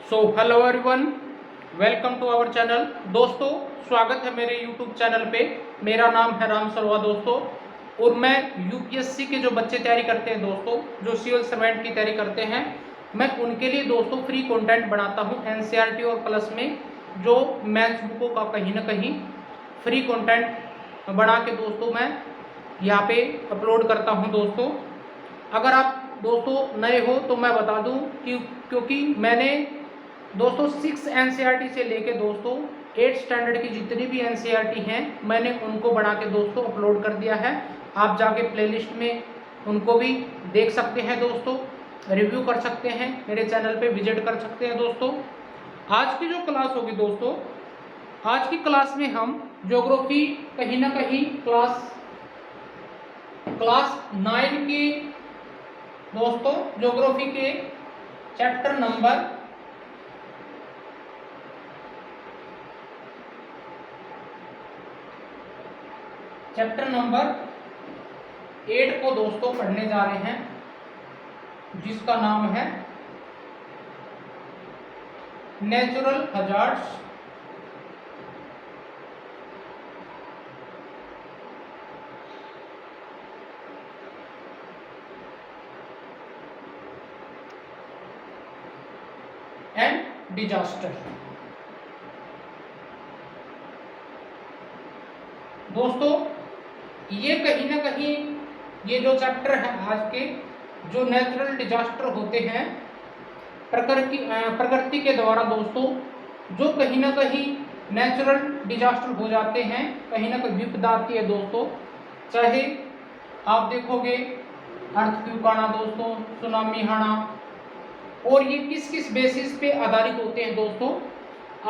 Hello everyone, welcome to our channel. दोस्तों, स्वागत है मेरे यूट्यूब चैनल पे। मेरा नाम है राम सरवा दोस्तों, और मैं यूपीएससी के जो बच्चे तैयारी करते हैं दोस्तों, जो सिविल सर्वेंट की तैयारी करते हैं, मैं उनके लिए दोस्तों फ्री कंटेंट बनाता हूं एनसीईआरटी और प्लस में, जो मैथ्स बुकों का कहीं ना कहीं फ्री कंटेंट बना के दोस्तों मैं यहाँ पे अपलोड करता हूँ दोस्तों। अगर आप दोस्तों नए हो तो मैं बता दूं कि क्योंकि मैंने दोस्तों 6 एनसीईआरटी से लेके दोस्तों 8 स्टैंडर्ड की जितनी भी एनसीईआरटी हैं मैंने उनको बना के दोस्तों अपलोड कर दिया है। आप जाके प्लेलिस्ट में उनको भी देख सकते हैं दोस्तों, रिव्यू कर सकते हैं, मेरे चैनल पे विजिट कर सकते हैं दोस्तों। आज की जो क्लास होगी दोस्तों, आज की क्लास में हम ज्योग्राफी कहीं ना कहीं क्लास 9 की दोस्तों ज्योग्राफी के चैप्टर नंबर 8 को दोस्तों पढ़ने जा रहे हैं, जिसका नाम है नेचुरल हजार्ड्स एंड डिजास्टर। दोस्तों, ये कहीं ना कहीं ये जो चैप्टर है आज के, जो नेचुरल डिजास्टर होते हैं प्रकृति के द्वारा दोस्तों, जो कहीं ना कहीं नेचुरल डिजास्टर हो जाते हैं, कहीं ना कहीं विपदा आती है दोस्तों। चाहे आप देखोगे अर्थक्वेक आना दोस्तों, सुनामी आना, और ये किस किस बेसिस पे आधारित होते हैं दोस्तों।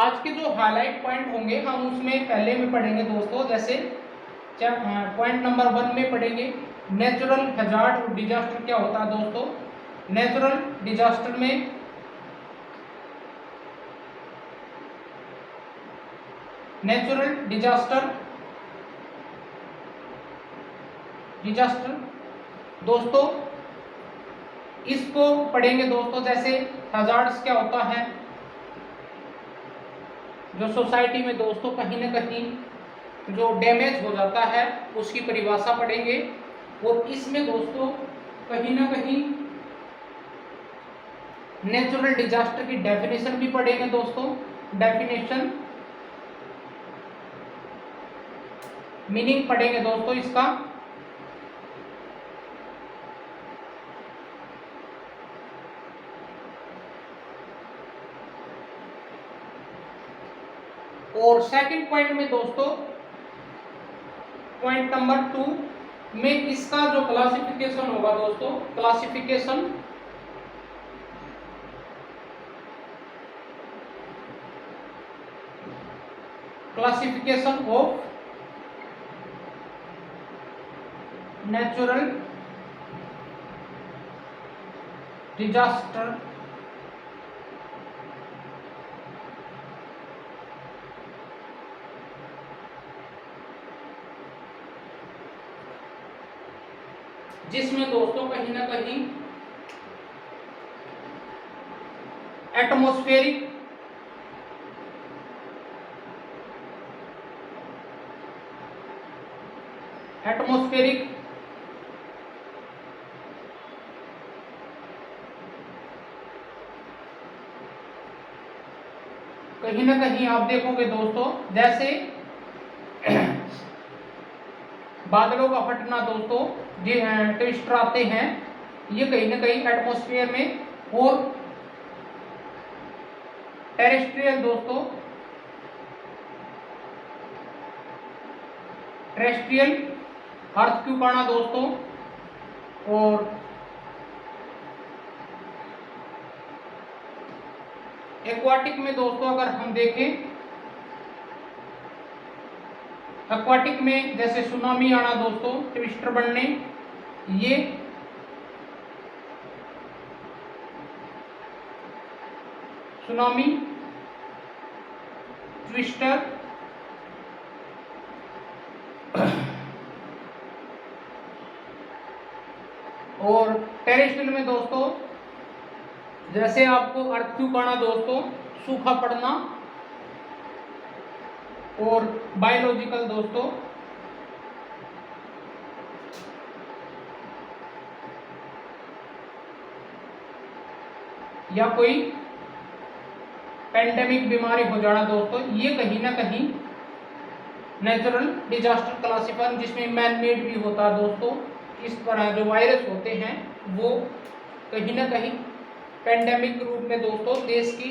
आज के जो हाईलाइट पॉइंट होंगे हम उसमें पहले में पढ़ेंगे दोस्तों। जैसे पॉइंट नंबर 1 में पढ़ेंगे नेचुरल हैजार्ड और डिजास्टर क्या होता है दोस्तों। नेचुरल डिजास्टर में डिजास्टर दोस्तों इसको पढ़ेंगे दोस्तों। जैसे हैजार्ड्स क्या होता है, जो सोसाइटी में दोस्तों कहीं ना कहीं जो डैमेज हो जाता है उसकी परिभाषा पढ़ेंगे, और इसमें दोस्तों कहीं ना कहीं नेचुरल डिजास्टर की डेफिनेशन भी पढ़ेंगे दोस्तों। डेफिनेशन मीनिंग पढ़ेंगे दोस्तों इसका। और सेकंड पॉइंट में दोस्तों, पॉइंट नंबर 2 में इसका जो क्लासिफिकेशन होगा दोस्तों, क्लासिफिकेशन ऑफ नेचुरल डिजास्टर, जिसमें दोस्तों कहीं ना कहीं एटमॉस्फेरिक कहीं ना कहीं आप देखोगे दोस्तों, जैसे बादलों का फटना दोस्तों, ट्विस्टर आते हैं, ये कहीं ना कहीं एटमॉस्फेयर में, और टेरेस्ट्रियल दोस्तों, अर्थक्वेक आना दोस्तों, और एक्वाटिक में दोस्तों अगर हम देखें, एक्वाटिक में जैसे सुनामी आना दोस्तों, ट्विस्टर बनने, ये सुनामी, ट्विस्टर, और टेरेस्ट्रियल में दोस्तों जैसे आपको अर्थक्वेक आना दोस्तों, सूखा पड़ना, और बायोलॉजिकल दोस्तों या कोई पेंडेमिक बीमारी हो जाना दोस्तों, ये कहीं ना कहीं नेचुरल डिजास्टर क्लासिफायर, जिसमें मैन मेड भी होता है दोस्तों। इस तरह जो वायरस होते हैं वो कहीं ना कहीं पेंडेमिक रूप में दोस्तों देश की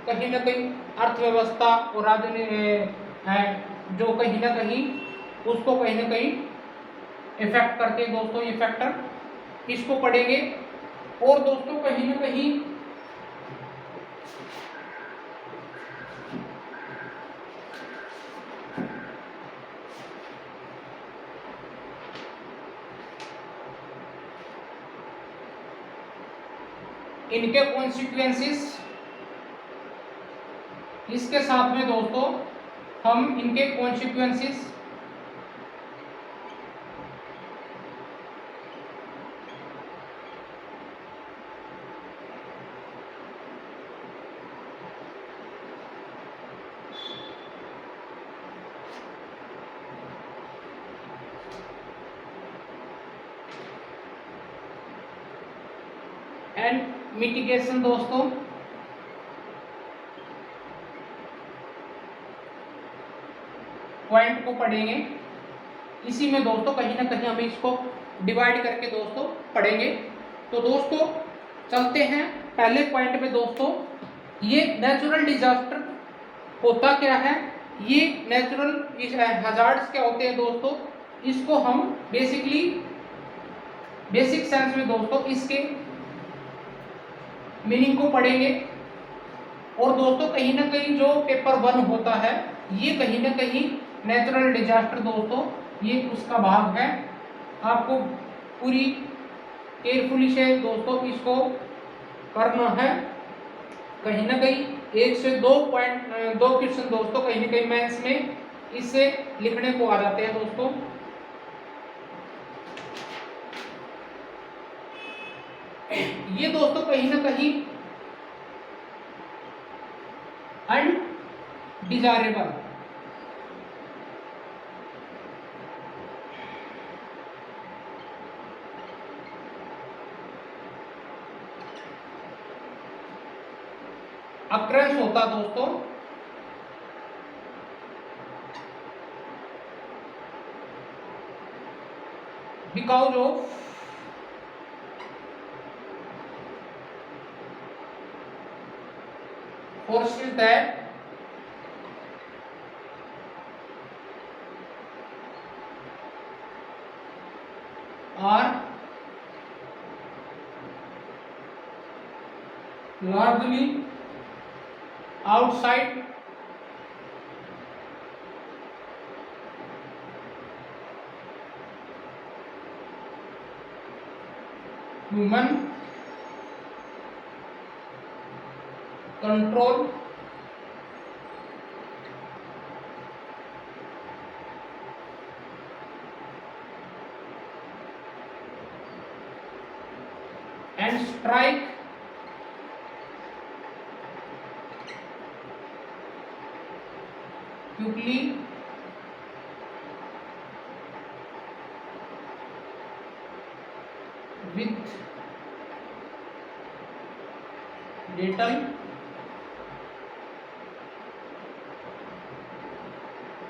कहीं ना कहीं अर्थव्यवस्था और जो कहीं ना कहीं उसको कहीं ना कहीं इफेक्ट करते हैं दोस्तों। ये फैक्टर इसको पढ़ेंगे। और दोस्तों कहीं ना कहीं इनके कॉन्सिक्वेंसेस, इसके साथ में दोस्तों हम इनके कॉन्सिक्वेंसेस एंड मिटिगेशन दोस्तों पॉइंट को पढ़ेंगे। इसी में दोस्तों कहीं ना कहीं हम इसको डिवाइड करके दोस्तों पढ़ेंगे। तो दोस्तों चलते हैं पहले पॉइंट पे दोस्तों। ये नेचुरल डिजास्टर होता क्या है, ये नेचुरल हजार्ड्स क्या होते हैं दोस्तों, इसको हम बेसिक सेंस में दोस्तों इसके मीनिंग को पढ़ेंगे। और दोस्तों कहीं ना कहीं जो पेपर 1 होता है ये कहीं ना कहीं नेचुरल डिजास्टर दोस्तों ये उसका भाग है। आपको पूरी केयरफुली से दोस्तों इसको करना है। कहीं ना कहीं 1 से 2 क्वेश्चन दोस्तों कहीं ना कहीं मैथ्स में इससे लिखने को आ जाते हैं दोस्तों। ये दोस्तों कहीं ना कहीं अनडिजायरेबल अक्रेंस होता दोस्तों, because of forces that are largely outside human control and strike quickly with little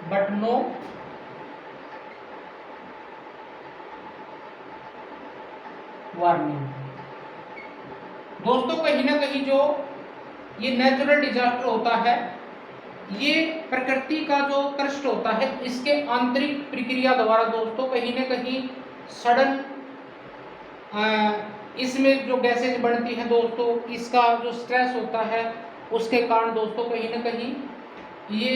but no warning. दोस्तों कहीं ना कहीं जो ये नेचुरल डिजास्टर होता है ये प्रकृति का जो कष्ट होता है इसके आंतरिक प्रक्रिया द्वारा दोस्तों कहीं ना कहीं सडन इसमें जो गैसेज बनती है दोस्तों इसका जो स्ट्रेस होता है उसके कारण दोस्तों कहीं ना कहीं ये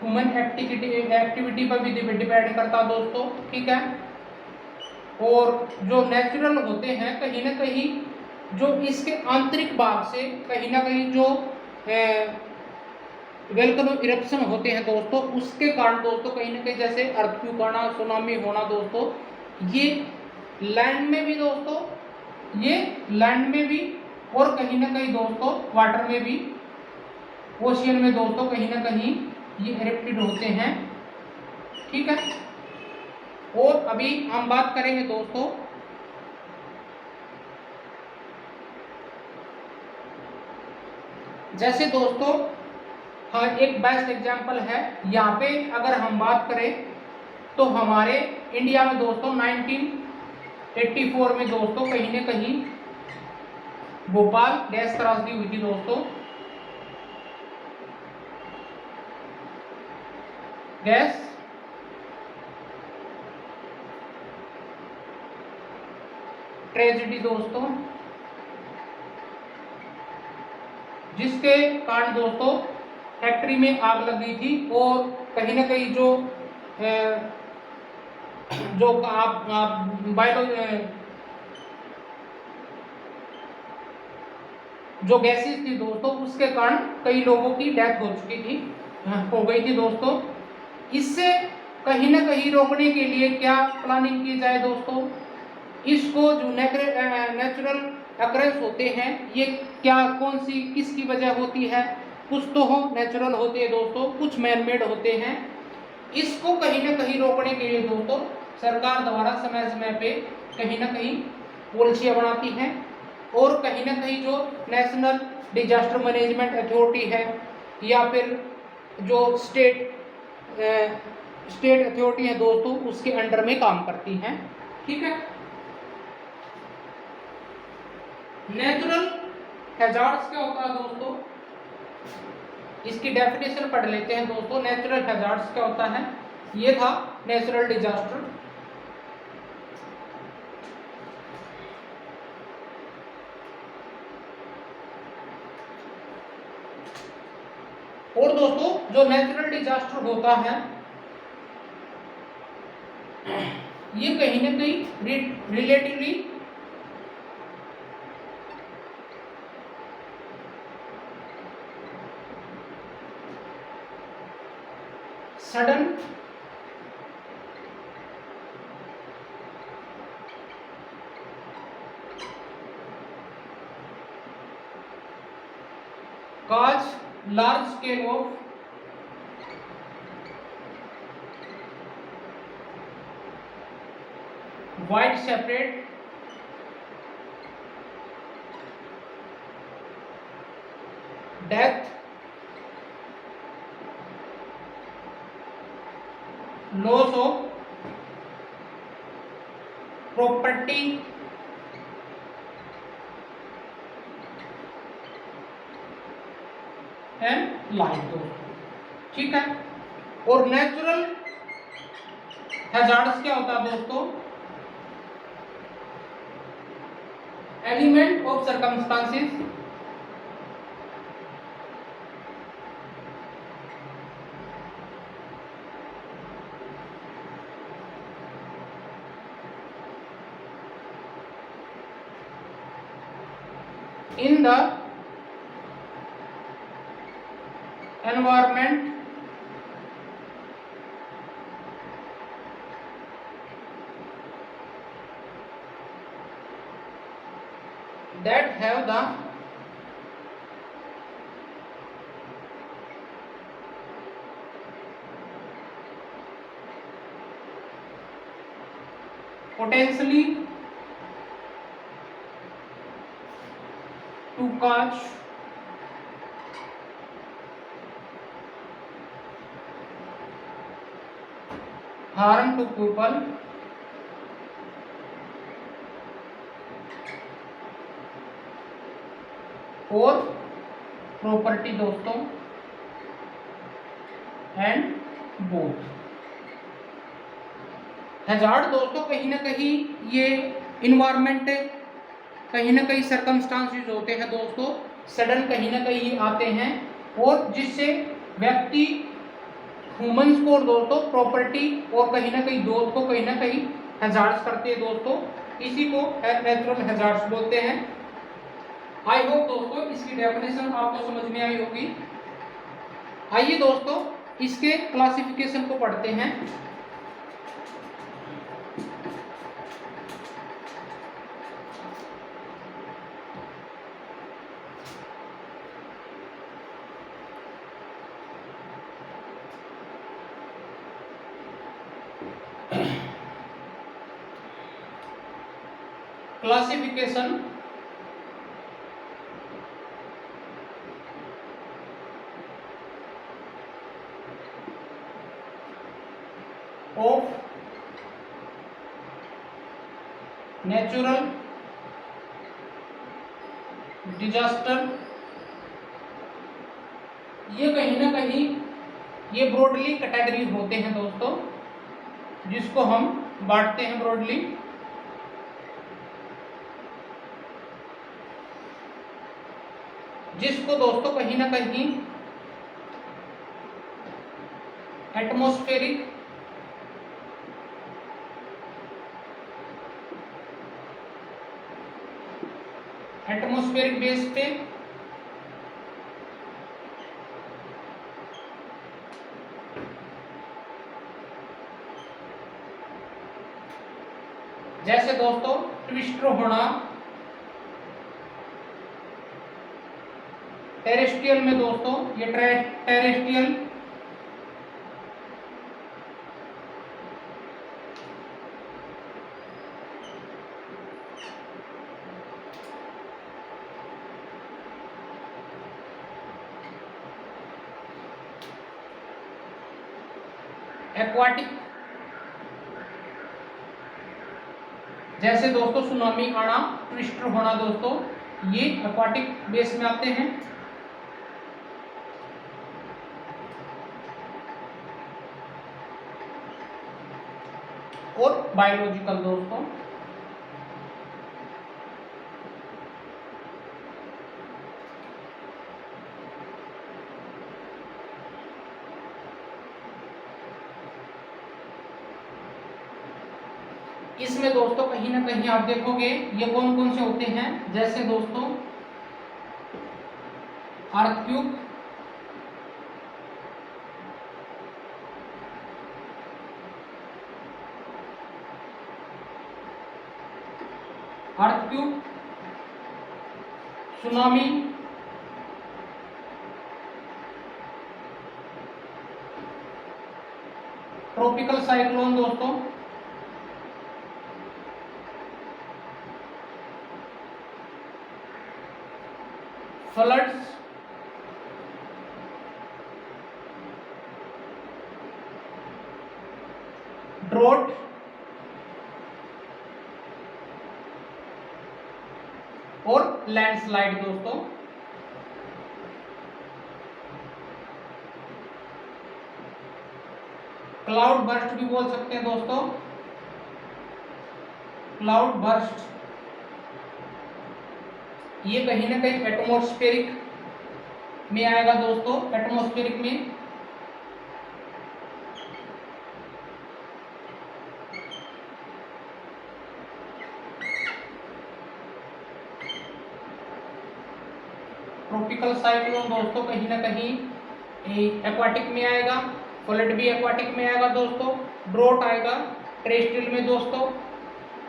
ह्यूमन एक्टिविटी पर भी डिपेंड करता दोस्तों, ठीक है। और जो नेचुरल होते हैं कहीं ना कहीं जो इसके आंतरिक भाग से कहीं ना कहीं जो वोल्केनो इरप्शन होते हैं दोस्तों उसके कारण दोस्तों कहीं ना कहीं जैसे अर्थक्वेक आना, सुनामी होना दोस्तों, ये लैंड में भी दोस्तों ये लैंड में भी और कहीं ना कहीं दोस्तों वाटर में भी, ओशियन में दोस्तों कहीं ना कहीं ये एरिप्टिड होते हैं। ठीक है। और अभी हम बात करेंगे दोस्तों जैसे दोस्तों, हाँ एक बेस्ट एग्जांपल है यहाँ पे, अगर हम बात करें तो हमारे इंडिया में दोस्तों 1984 में दोस्तों कहीं ना कहीं भोपाल गैस त्रासदी हुई थी दोस्तों। गैस ट्रेजेडी दोस्तों, जिसके कारण दोस्तों फैक्ट्री में आग लग गई थी और कहीं ना कहीं जो आप बायो जो गैसेस थी दोस्तों, उसके कारण कई लोगों की डेथ हो चुकी थी, हो गई थी दोस्तों। इससे कहीं ना कहीं रोकने के लिए क्या प्लानिंग की जाए दोस्तों, इसको जो नेचुरल अकरेंस होते हैं ये क्या कौन सी किसकी वजह होती है, कुछ तो हो नेचुरल होते हैं दोस्तों, कुछ मैन मेड होते हैं। इसको कहीं ना कहीं रोकने के लिए दोस्तों सरकार द्वारा समय समय पे कहीं ना कहीं पॉलिसियां बनाती हैं और कहीं ना कहीं जो नेशनल डिजास्टर मैनेजमेंट अथॉरिटी है या फिर जो स्टेट अथॉरिटी है दोस्तों उसके अंडर में काम करती हैं। ठीक है। नेचुरल हैजार्ड्स क्या होता है दोस्तों, इसकी डेफिनेशन पढ़ लेते हैं दोस्तों। नेचुरल हैजार्ड्स क्या होता है, ये था नेचुरल डिजास्टर। और दोस्तों जो नेचुरल डिजास्टर होता है ये कहीं ना कहीं relatively sudden cause large scale of widespread death, loss of property and life दोस्तों। ठीक है। और नेचुरल हैजार्ड्स क्या होता है दोस्तों, element of circumstances in the environment that have the potentially to cause harm to people और प्रॉपर्टी दोस्तों एंड बोथ। हैजार्ड दोस्तों कहीं ना कहीं ये इन्वायरमेंट कहीं ना कहीं सर्कमस्टांसेस होते हैं दोस्तों, सडन कहीं ना कहीं आते हैं और जिससे व्यक्ति ह्यूमंस को और दोस्तों प्रॉपर्टी और कहीं ना कहीं दोस्त को कहीं ना कहीं हैजार्ड्स करते हैं दोस्तों, इसी को नेचुरल हैजार्ड्स बोलते हैं। आई होप दोस्तों इसकी डेफिनेशन आपको समझ में आई होगी। आइए दोस्तों इसके क्लासिफिकेशन को पढ़ते हैं। क्लासिफिकेशन ऑफ नेचुरल डिजास्टर, ये कहीं ना कहीं ये ब्रॉडली कैटेगरी होते हैं दोस्तों, जिसको हम बांटते हैं ब्रॉडली। जिसको दोस्तों कहीं ना कहीं एटमॉस्फेरिक, बेस पे जैसे दोस्तों ट्विस्टर होना, टेरेस्ट्रियल में दोस्तों ये टेरेस्ट्रियल, एक्वाटिक, जैसे दोस्तों सुनामी आना, ट्विस्टर होना दोस्तों, ये एक्वाटिक बेस में आते हैं। और बायोलॉजिकल दोस्तों, इसमें दोस्तों कहीं ना कहीं आप देखोगे ये कौन कौन से होते हैं, जैसे दोस्तों अर्थक्वेक, सुनामी, ट्रॉपिकल साइक्लोन दोस्तों, फ्लड्स, ड्रॉट, और लैंडस्लाइड दोस्तों। क्लाउड बर्स्ट भी बोल सकते हैं दोस्तों, क्लाउड बर्स्ट ये कहीं ना कहीं एटमॉस्फेरिक में आएगा दोस्तों, एटमॉस्फेरिक में। ट्रॉपिकल साइक्लोन दोस्तों कहीं ना कहीं एक्वाटिक में आएगा, फ्लड भी एक्वाटिक में आएगा दोस्तों, ड्रॉट आएगा टेरेस्ट्रियल में दोस्तों,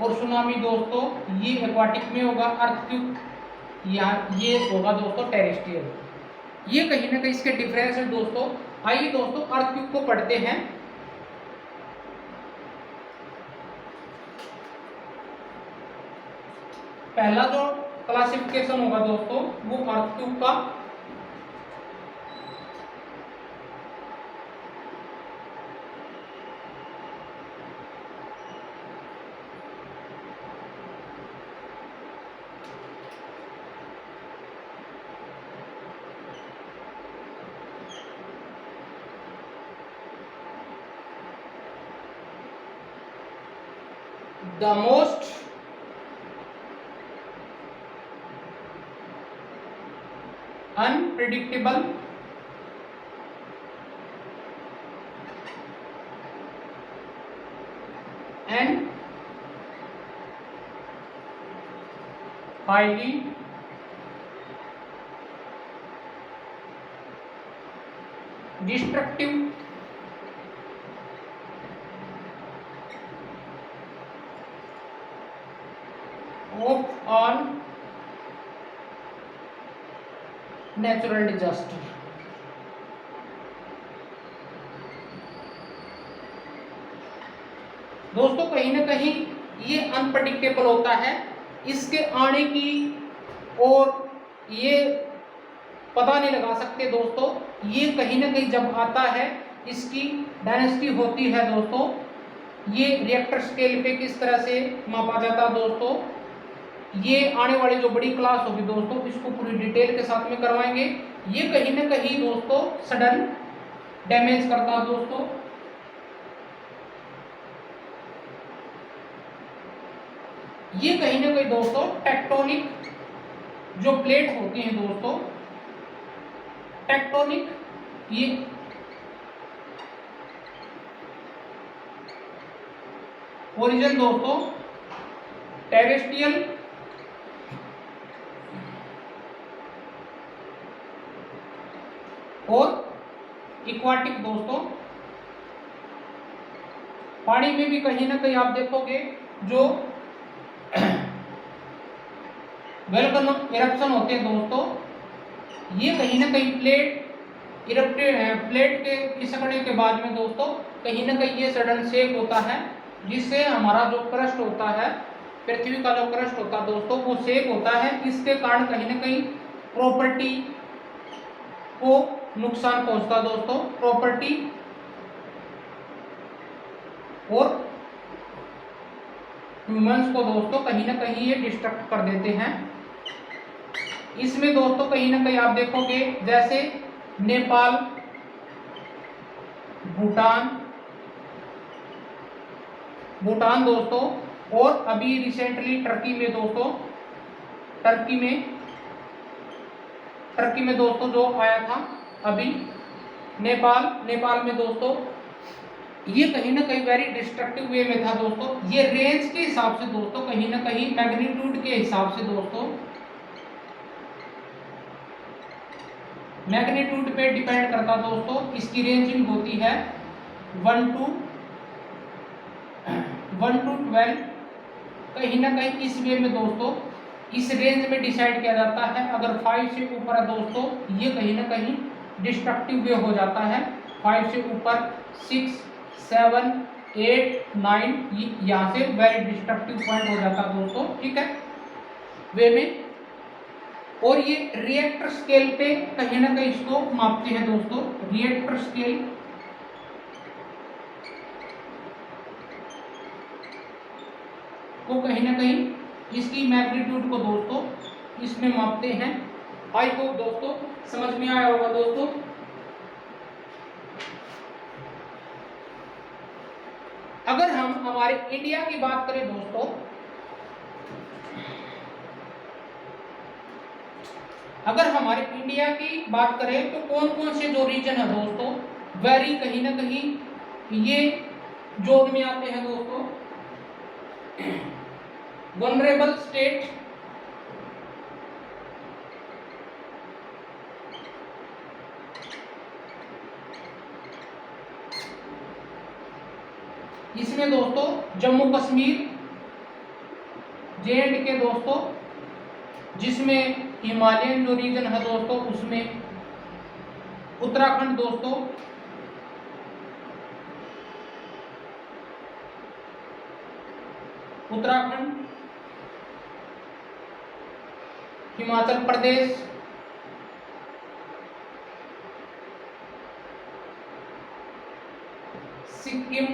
और सुनामी दोस्तों ये एक्वाटिक में होगा, अर्थक्वेक ये होगा दोस्तों टेरेस्ट्रियल। ये कहीं ना कहीं इसके डिफरेंस है दोस्तों। आइए दोस्तों अर्थक्वेक को पढ़ते हैं। पहला जो क्लासिफिकेशन होगा दोस्तों वो अर्थक्वेक का the most unpredictable and highly destructive of all natural disaster। दोस्तों कहीं ना कहीं ये अनप्रडिक्टेबल होता है, इसके आने की और ये पता नहीं लगा सकते दोस्तों। ये कहीं ना कहीं जब आता है, इसकी डायनेस्टी होती है दोस्तों, ये रिएक्टर स्केल पे किस तरह से मापा जाता है दोस्तों, ये आने वाली जो बड़ी क्लास होगी दोस्तों, इसको पूरी डिटेल के साथ में करवाएंगे। ये कहीं ना कहीं दोस्तों सडन डैमेज करता है दोस्तों। ये कहीं ना कहीं दोस्तों टेक्टोनिक जो प्लेट होती हैं दोस्तों, टेक्टोनिक ये ओरिजिन दोस्तों टेरेस्ट्रियल और इक्वाटिक दोस्तों। पानी में भी कहीं ना कहीं आप देखोगे जो वोल्केनो इरप्शन होते हैं दोस्तों, ये कहीं ना कहीं प्लेट के खिसकने के बाद में दोस्तों कहीं ना कहीं ये सडन शेक होता है, जिससे हमारा जो क्रस्ट होता है, पृथ्वी का जो क्रस्ट होता है दोस्तों, वो शेक होता है। इसके कारण कहीं ना कहीं प्रॉपर्टी को नुकसान पहुंचता दोस्तों, प्रॉपर्टी और ह्यूमंस को दोस्तों कहीं ना कहीं ये डिस्ट्रक्ट कर देते हैं। इसमें दोस्तों कहीं ना कहीं आप देखोगे जैसे नेपाल, भूटान दोस्तों, और अभी रिसेंटली टर्की में दोस्तों, टर्की में दोस्तों जो आया था अभी नेपाल में दोस्तों, ये कहीं ना कहीं वेरी डिस्ट्रक्टिव वे में था दोस्तों। ये रेंज के हिसाब से दोस्तों, कहीं ना कहीं मैग्नीट्यूड के हिसाब से दोस्तों, मैग्नीट्यूड पे डिपेंड करता दोस्तों। इसकी रेंजिंग होती है 1 to 12। कहीं ना कहीं इस वे में दोस्तों इस रेंज में डिसाइड किया जाता है। अगर 5 से ऊपर है दोस्तों, ये कहीं ना कहीं डिस्ट्रक्टिव वे हो जाता है। 5 से ऊपर 6, 7, 8, 9 यहाँ से वेरी डिस्ट्रक्टिव पॉइंट हो जाता है दोस्तों, ठीक है, वे में। और ये रिएक्टर स्केल पे कहीं ना कहीं इसको मापते हैं दोस्तों। रिएक्टर स्केल को कहीं ना कहीं इसकी मैग्नीट्यूड को दोस्तों इसमें मापते हैं। आई होप दोस्तों समझ में आया होगा दोस्तों। अगर हम हमारे इंडिया की बात करें दोस्तों, अगर हमारे इंडिया की बात करें तो कौन कौन से जो रीजन है दोस्तों, वेरी कहीं ना कहीं ये जोन में आते हैं दोस्तों। वनरेबल स्टेट, इसमें दोस्तों जम्मू कश्मीर, J&K दोस्तों, जिसमें हिमालयन जो रीजन है दोस्तों, उसमें उत्तराखंड दोस्तों, उत्तराखंड, हिमाचल प्रदेश, सिक्किम,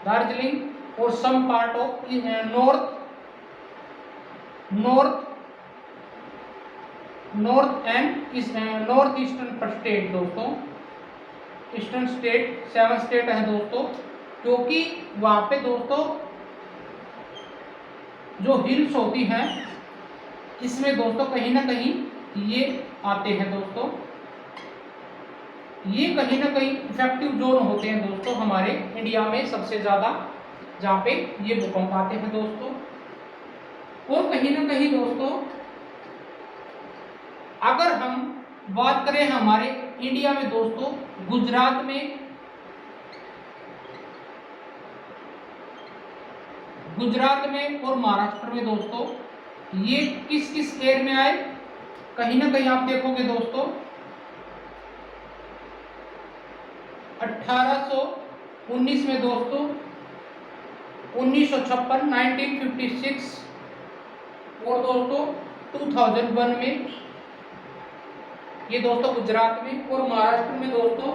दार्जिलिंग और some part of north and north eastern state दोस्तों। ईस्टर्न स्टेट 7 स्टेट है दोस्तों, क्योंकि वहां पे दोस्तों जो हिल्स होती हैं, इसमें दोस्तों कहीं ना कहीं ये आते हैं दोस्तों। ये कहीं ना कहीं इफेक्टिव जोन होते हैं दोस्तों हमारे इंडिया में सबसे ज्यादा, जहाँ पे ये भूकंप आते हैं दोस्तों। और कहीं ना कहीं दोस्तों अगर हम बात करें हमारे इंडिया में दोस्तों, गुजरात में और महाराष्ट्र में दोस्तों ये किस किस ईयर में आए, कहीं ना कहीं आप देखोगे दोस्तों 1819 में दोस्तों, 1956 1956 और दोस्तों 2001 में, ये दोस्तों गुजरात में, और महाराष्ट्र में दोस्तों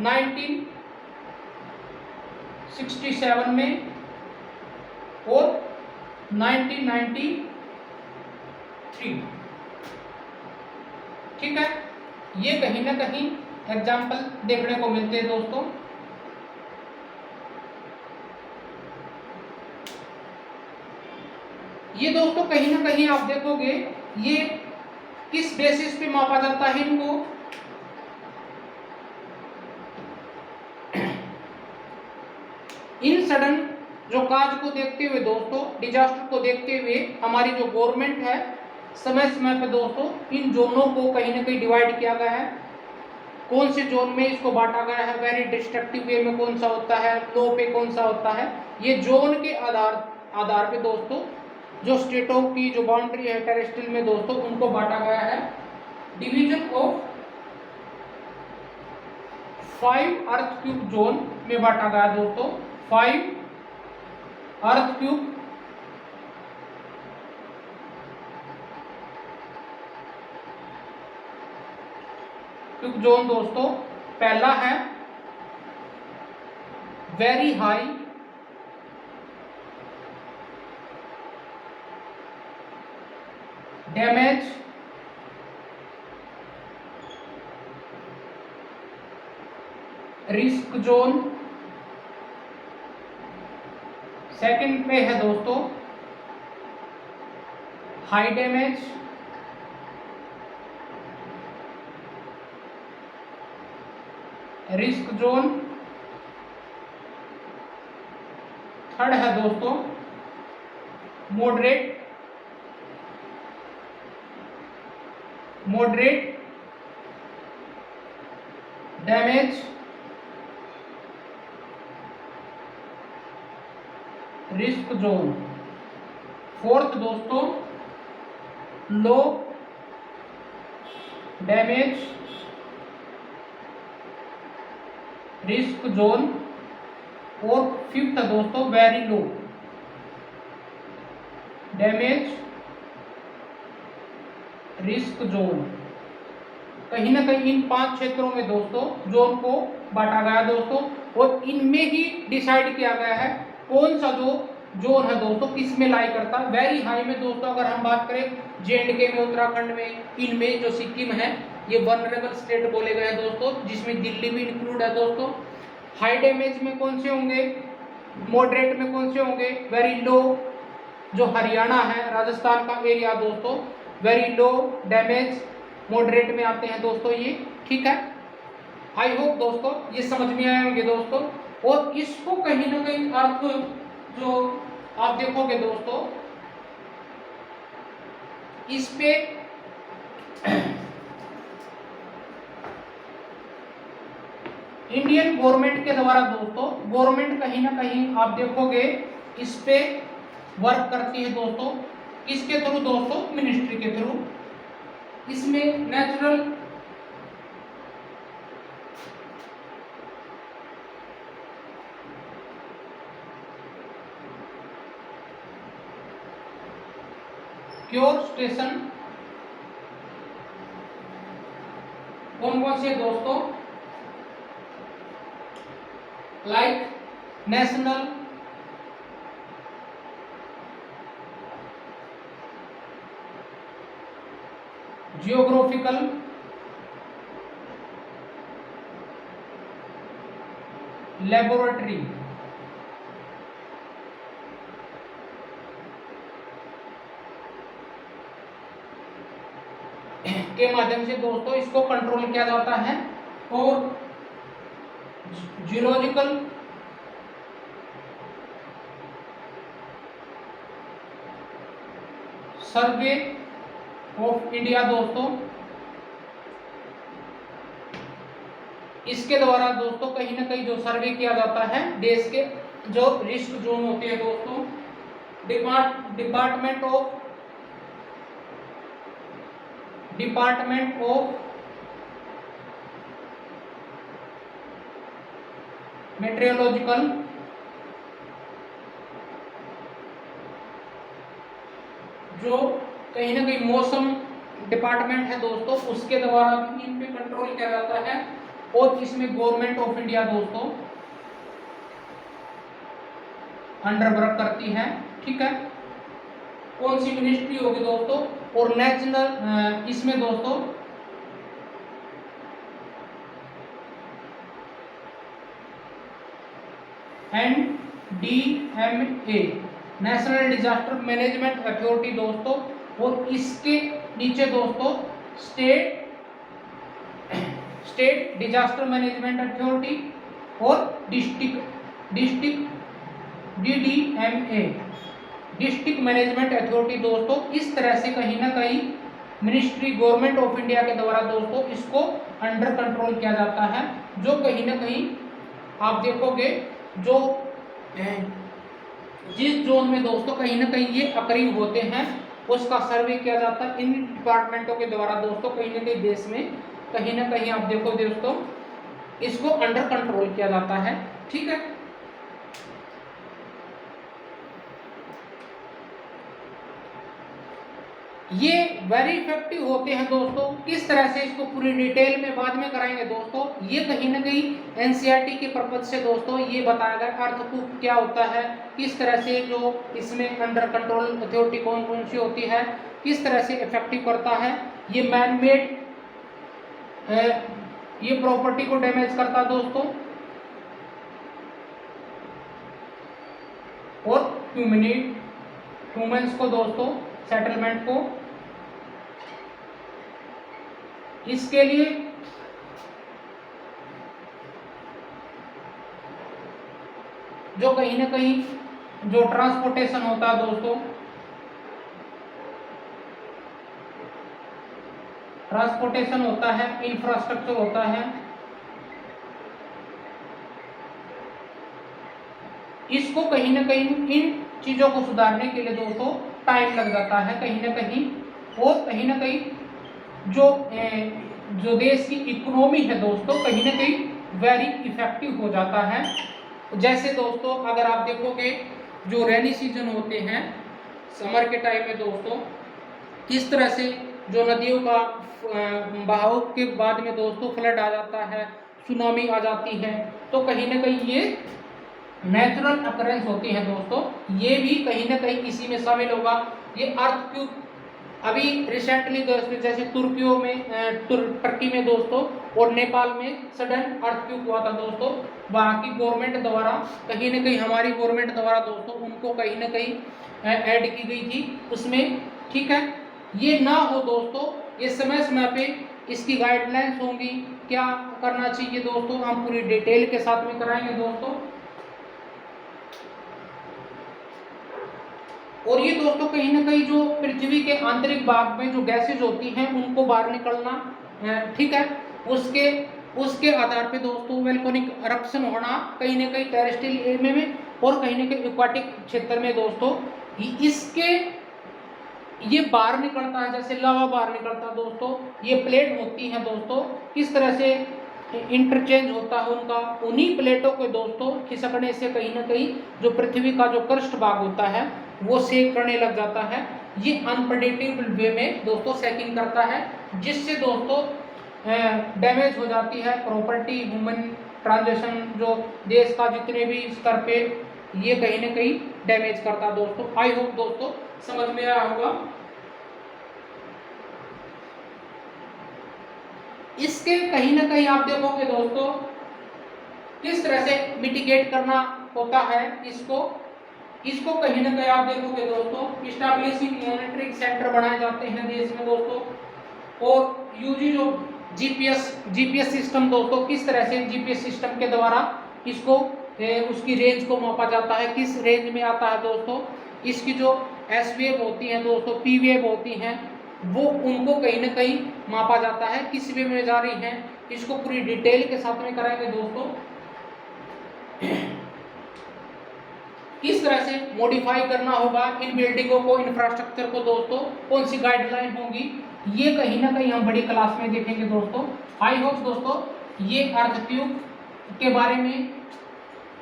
1967 में और 1993। ठीक है, ये कहीं ना कहीं एग्जाम्पल देखने को मिलते हैं दोस्तों। ये दोस्तों कहीं ना कहीं आप देखोगे ये किस बेसिस पे मापा जाता है इनको, इन सडन जो काज को देखते हुए दोस्तों, डिजास्टर को देखते हुए हमारी जो गवर्नमेंट है समय समय पे दोस्तों इन जोनों को कहीं ना कहीं डिवाइड किया गया है। कौन से जोन में इसको बांटा गया है, वेरी डिस्ट्रक्टिव वे में कौन सा होता है, लो पे कौन सा होता है, ये जोन के आधार पे दोस्तों जो स्टेटों की जो बाउंड्री है टेरेस्ट्रियल में दोस्तों उनको बांटा गया है। Division of 5 earth cube zone में बांटा गया दोस्तों, 5 अर्थ क्यूब जोन दोस्तों। पहला है very high, damage risk zone. Second पे है दोस्तों high damage, risk zone. Third है दोस्तों moderate damage risk zone. Fourth दोस्तों लो डैमेज रिस्क जोन। और फिफ्थ दोस्तों very low damage risk zone. कहीं ना कहीं इन 5 क्षेत्रों में दोस्तों जोन को बांटा गया दोस्तों, और इनमें ही डिसाइड किया गया है कौन सा जो जोन है दोस्तों किस में लाई करता है। वेरी हाई में दोस्तों अगर हम बात करें J&K में, उत्तराखंड में, इनमें जो सिक्किम है ये वनरेबल स्टेट बोले गए हैं दोस्तों, जिसमें दिल्ली भी इंक्लूड है दोस्तों। हाई डैमेज में कौन से होंगे, मॉडरेट में कौन से होंगे, वेरी लो जो हरियाणा है, राजस्थान का एरिया दोस्तों, वेरी लो डैमेज मॉडरेट में आते हैं दोस्तों ये। ठीक है, आई होप दोस्तों ये समझ में आए होंगे दोस्तों। और इसको कहीं ना कहीं अर्थ जो आप देखोगे दोस्तों इस पे इंडियन गवर्नमेंट के द्वारा दोस्तों, गवर्नमेंट कहीं ना कहीं आप देखोगे इस पे वर्क करती है दोस्तों। किसके थ्रू दोस्तों, मिनिस्ट्री के थ्रू। इसमें नेचुरल क्योर स्टेशन कौन कौन से दोस्तों, लाइक नेशनल जियोग्राफिकल लेबोरेटरी के माध्यम से दोस्तों इसको कंट्रोल किया जाता है। और जियोलॉजिकल सर्वे ऑफ इंडिया दोस्तों, इसके द्वारा दोस्तों कहीं ना कहीं जो सर्वे किया जाता है देश के जो रिस्क जोन होते हैं दोस्तों डिपार्टमेंट ऑफ मेट्रोलॉजिकल जो कहीं ना कहीं मौसम डिपार्टमेंट है दोस्तों, उसके द्वारा भी इन पे कंट्रोल किया जाता है। और इसमें गवर्नमेंट ऑफ इंडिया दोस्तों अंडर वर्क करती है। ठीक है, कौन सी मिनिस्ट्री होगी दोस्तों? और नेशनल इसमें दोस्तों NDMA national disaster management authority दोस्तों, और इसके नीचे दोस्तों स्टेट डिजास्टर मैनेजमेंट अथॉरिटी और district DDMA district management authority दोस्तों। इस तरह से कहीं ना कहीं मिनिस्ट्री गवर्नमेंट ऑफ इंडिया के द्वारा दोस्तों इसको अंडर कंट्रोल किया जाता है। जो कहीं ना कहीं आप देखोगे जो जिस जोन में दोस्तों कहीं ना कहीं ये अकरीब होते हैं उसका सर्वे किया जाता है इन डिपार्टमेंटों के द्वारा दोस्तों। कहीं ना कहीं देश में कहीं ना कहीं आप देखो दोस्तों इसको अंडर कंट्रोल किया जाता है। ठीक है, ये वेरी इफेक्टिव होते हैं दोस्तों। किस तरह से इसको पूरी डिटेल में बाद में कराएंगे दोस्तों। ये कहीं ना कहीं एनसीईआरटी के पर्पज से दोस्तों ये बताया गया अर्थक्वेक क्या होता है, किस तरह से जो इसमें अंडर कंट्रोल अथॉरिटी कौन कौन सी होती है, किस तरह से इफेक्टिव करता है। ये मैन मेड ये प्रॉपर्टी को डैमेज करता है दोस्तों, और ह्यूमंस को दोस्तों सेटलमेंट को। इसके लिए जो कहीं ना कहीं जो ट्रांसपोर्टेशन होता है दोस्तों, ट्रांसपोर्टेशन होता है, इंफ्रास्ट्रक्चर होता है, इसको कहीं ना कहीं इन चीजों को सुधारने के लिए दोस्तों टाइम लग जाता है कहीं ना कहीं। और कहीं ना कहीं जो देश की इकोनॉमी है दोस्तों कहीं ना कहीं वेरी इफेक्टिव हो जाता है। जैसे दोस्तों अगर आप देखोगे जो रेनी सीजन होते हैं समर के टाइम में दोस्तों, किस तरह से जो नदियों का बहाव के बाद में दोस्तों फ्लड आ जाता है, सुनामी आ जाती है, तो कहीं ना कहीं ये नेचुरल अकरेंस होती है दोस्तों। ये भी कहीं ना कहीं इसी में शामिल होगा। ये अर्थक्वेक अभी रिसेंटली दोस्तों जैसे तुर्कियों में टर्की में दोस्तों और नेपाल में सडन अर्थक्वेक हुआ था दोस्तों, वहाँ की गवर्नमेंट द्वारा कहीं ना कहीं हमारी गवर्नमेंट द्वारा दोस्तों उनको कहीं ना कहीं ऐड की गई थी उसमें। ठीक है, ये ना हो दोस्तों, ये समय समय पे इसकी गाइडलाइंस होंगी, क्या करना चाहिए दोस्तों, हम पूरी डिटेल के साथ में कराएंगे दोस्तों। और ये दोस्तों कहीं ना कहीं जो पृथ्वी के आंतरिक भाग में जो गैसेज होती हैं उनको बाहर निकलना, ठीक है, उसके आधार पे दोस्तों वोल्केनिक eruption होना कहीं ना कहीं टेरेस्ट्रियल एरिया में और कहीं ना कहीं एक्वाटिक क्षेत्र में दोस्तों इसके ये बाहर निकलता है, जैसे लावा बाहर निकलता है दोस्तों। ये प्लेट होती हैं दोस्तों, किस तरह से इंटरचेंज होता है उनका, उन्हीं प्लेटों के दोस्तों खिसकने से कहीं ना कहीं जो पृथ्वी का जो क्रस्ट भाग होता है वो सेक करने लग जाता है। ये अनप्रेडिक्टेबल वे में दोस्तों सेकिंग करता है, जिससे दोस्तों डैमेज हो जाती है प्रॉपर्टी, ह्यूमन ट्रांजेक्शन, जो देश का जितने भी स्तर पे ये कहीं ना कहीं डैमेज करता है दोस्तों। आई होप दोस्तों समझ में आया होगा। इसके कहीं ना कहीं आप देखोगे दोस्तों किस तरह से मिटिगेट करना होता है इसको कहीं ना कहीं आप देखोगे दोस्तों इस्टेब्लिशिंग मॉनिटरिंग सेंटर बनाए जाते हैं देश में दोस्तों। और यूजी जो जीपीएस सिस्टम दोस्तों, किस तरह से जीपीएस सिस्टम के द्वारा इसको उसकी रेंज को मापा जाता है, किस रेंज में आता है दोस्तों। इसकी जो एस वेव होती हैं दोस्तों, पी वेव होती हैं, वो उनको कहीं ना कहीं मापा जाता है किस वे में जा रही हैं। इसको पूरी डिटेल के साथ में कराएंगे दोस्तों। किस तरह से मॉडिफाई करना होगा इन बिल्डिंगों को, इंफ्रास्ट्रक्चर को दोस्तों, कौन सी गाइडलाइन होगी, ये कहीं ना कहीं हम बड़ी क्लास में देखेंगे दोस्तों। आई होप दोस्तों ये अर्थक्यूब के बारे में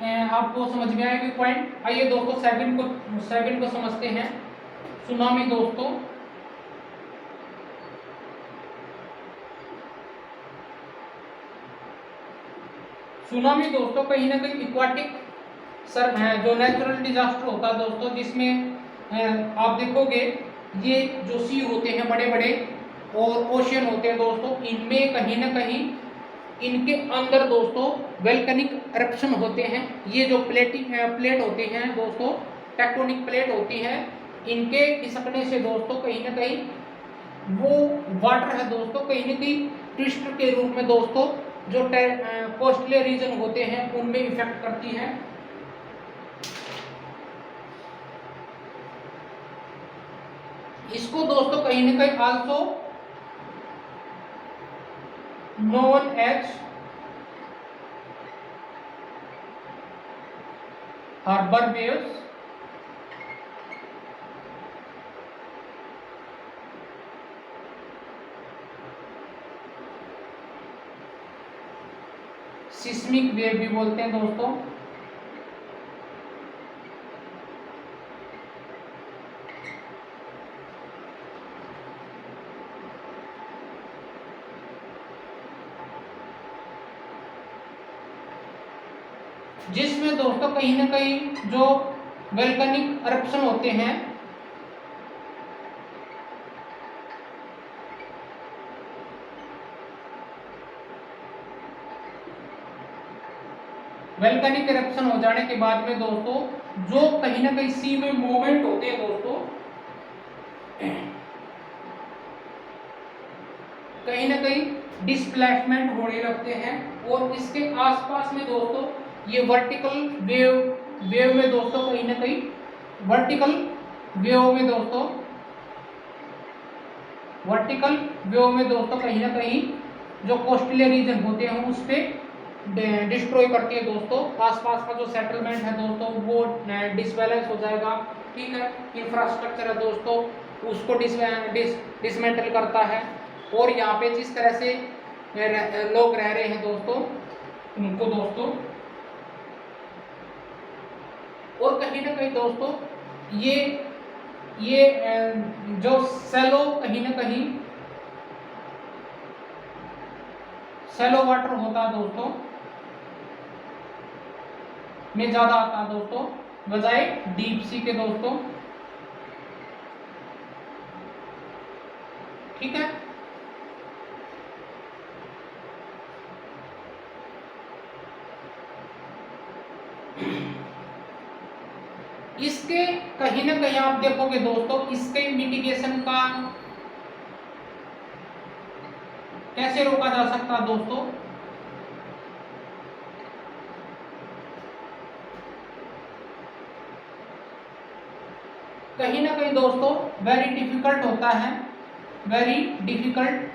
आपको समझ में आएगा पॉइंट। आइए दोस्तों सेकंड को समझते हैं। सुनामी दोस्तों, सुनामी दोस्तों कहीं ना कहीं इक्वाटिक जो नेचुरल डिजास्टर होता है दोस्तों, जिसमें आप देखोगे ये जो सी होते हैं बड़े बड़े और ओशियन होते हैं दोस्तों, इनमें कहीं ना कहीं इनके अंदर दोस्तों वोल्केनिक एरप्शन होते हैं। ये जो प्लेट होते हैं दोस्तों, टेक्टोनिक प्लेट होती है, इनके खिसकने से दोस्तों कहीं ना कहीं वो वाटर है दोस्तों कहीं ना कहीं ट्विस्टर के रूप में दोस्तों जो कोस्टल रीजन होते हैं उनमें इफेक्ट करती है। इसको दोस्तों कहीं ना कहीं also known as harbour waves, seismic wave भी बोलते हैं दोस्तों। जिसमें दोस्तों कहीं ना कहीं जो वोल्केनिक एरप्शन होते हैं वोल्केनिक एरप्शन हो जाने के बाद में दोस्तों जो कहीं ना कहीं सी में मूवमेंट होते हैं दोस्तों, कहीं ना कहीं डिस्प्लेसमेंट होने लगते हैं। और इसके आसपास में दोस्तों ये वर्टिकल वेव में दोस्तों कहीं ना कहीं वर्टिकल वेव में दोस्तों कहीं ना कहीं जो कोस्टल रीजन होते हैं उस पर डिस्ट्रॉय करती है दोस्तों। आसपास का जो सेटलमेंट है दोस्तों वो डिसबैलेंस हो जाएगा, ठीक है। इंफ्रास्ट्रक्चर है दोस्तों उसको डिसमेंटल करता है। और यहाँ पे जिस तरह से लोग रह रहे हैं दोस्तों उनको दोस्तों, और कहीं ना कहीं दोस्तों ये जो सैलो कहीं ना कहीं सैलो वाटर होता है दोस्तों में ज्यादा आता है दोस्तों बजाय डीप सी के दोस्तों, ठीक है। इसके कहीं ना कहीं आप देखोगे दोस्तों इसके मिटिगेशन का कैसे रोका जा सकता है दोस्तों, कहीं ना कहीं दोस्तों वेरी डिफिकल्ट होता है, very difficult.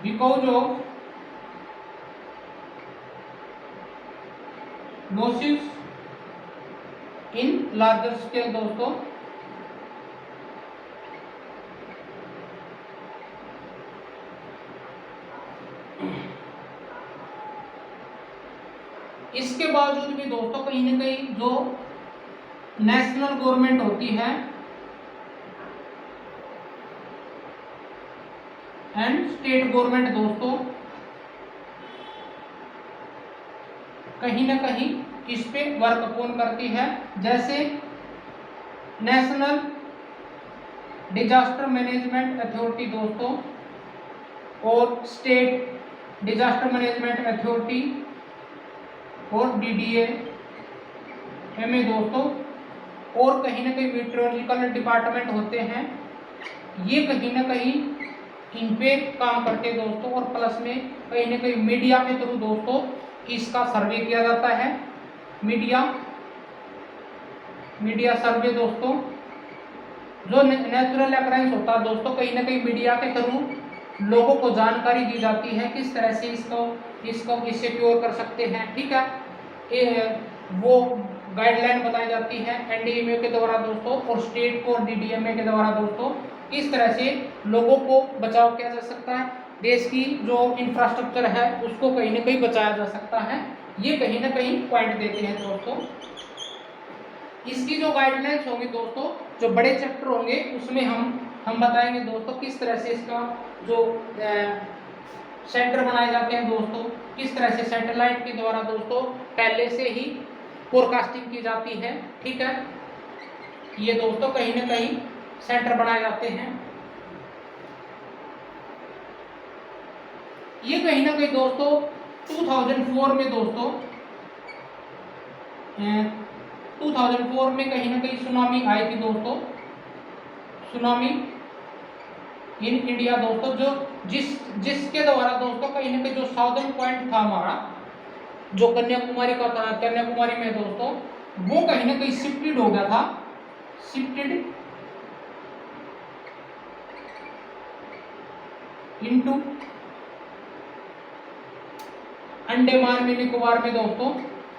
Because of losses in larger scale दोस्तों, इसके बावजूद भी दोस्तों कहीं ना कहीं जो नेशनल गवर्नमेंट होती है एंड स्टेट गवर्नमेंट दोस्तों कहीं ना कहीं इस पे वर्क अपॉन करती है। जैसे नेशनल डिजास्टर मैनेजमेंट अथॉरिटी दोस्तों और स्टेट डिजास्टर मैनेजमेंट अथॉरिटी और डीडीए में दोस्तों, और कहीं ना कहीं मीटरोलॉजिकल डिपार्टमेंट होते हैं, ये कहीं ना कहीं इन पे काम करते हैं दोस्तों। और प्लस में कहीं ना कहीं मीडिया के थ्रू दोस्तों इसका सर्वे किया जाता है। मीडिया सर्वे दोस्तों जो नेचुरल अकरेंस होता है दोस्तों कहीं ना कहीं मीडिया के थ्रू लोगों को जानकारी दी जाती है किस तरह से इसको सिक्योर कर सकते हैं। ठीक है, वो गाइडलाइन बताई जाती है एनडीएमए के द्वारा दोस्तों, और स्टेट को डीडीएमए के द्वारा दोस्तों किस तरह से लोगों को बचाव किया जा सकता है, देश की जो इंफ्रास्ट्रक्चर है उसको कहीं ना कहीं बचाया जा सकता है। ये कहीं ना कहीं पॉइंट देते हैं दोस्तों। इसकी जो गाइडलाइंस होंगी दोस्तों, जो बड़े चैप्टर होंगे उसमें हम बताएंगे दोस्तों किस तरह से इसका जो सेंटर बनाए जाते हैं दोस्तों, किस तरह से सैटेलाइट के द्वारा दोस्तों पहले से ही फोरकास्टिंग की जाती है। ठीक है, ये दोस्तों कहीं ना कहीं सेंटर बनाए जाते हैं। ये कहीं ना कहीं दोस्तों 2004 में दोस्तों 2004 में कहीं ना कहीं सुनामी आई थी दोस्तों, सुनामी इन इंडिया दोस्तों, जो जिसके द्वारा दोस्तों कहीं ना कहीं जो साउदर्न पॉइंट था हमारा, जो कन्याकुमारी का था, कन्याकुमारी में दोस्तों वो कहीं ना कहीं शिफ्टेड हो गया था, शिफ्टेड इनटू अंडमान में निकोबार में दोस्तों,